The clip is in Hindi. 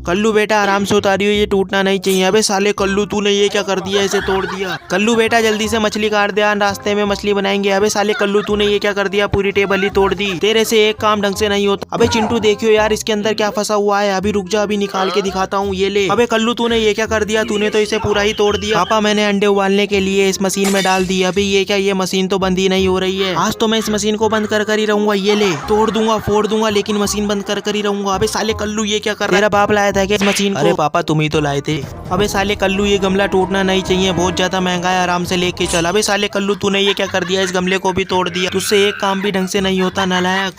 कल्लू बेटा आराम से उतारियो, ये टूटना नहीं चाहिए। अबे साले कल्लू तूने ये क्या कर दिया, इसे तोड़ दिया। कल्लू बेटा जल्दी से मछली काट दे, रास्ते में मछली बनाएंगे। अबे साले कल्लू तूने ये क्या कर दिया, पूरी टेबल ही तोड़ दी। तेरे से एक काम ढंग से नहीं होता। अबे चिंटू देखियो यार इसके अंदर क्या फंसा हुआ है। अभी रुक जा, अभी निकाल के दिखाता हूँ, ये ले। अबे कल्लू तूने ये क्या कर दिया, तूने तो इसे पूरा ही तोड़ दिया। पापा मैंने अंडे उबालने के लिए इस मशीन में डाल दी। अभी ये क्या, ये मशीन तो बंद ही नहीं हो रही है। आज तो मैं इस मशीन को बंद कर ही रहूंगा। ये ले, तोड़ दूंगा फोड़ दूंगा लेकिन मशीन बंद कर ही रहूंगा। अबे साले कल्लू ये क्या कर रहा है, तेरा बाप लाया था क्या इस मशीन को? अरे पापा तुम ही तो लाए थे। अबे साले कल्लू ये गमला टूटना नहीं चाहिए, बहुत ज्यादा महंगा है, आराम से लेके चल। अबे साले कल्लू तूने ये क्या कर दिया, इस गमले को भी तोड़ दिया। तुझसे एक काम भी ढंग से नहीं होता, नालायक।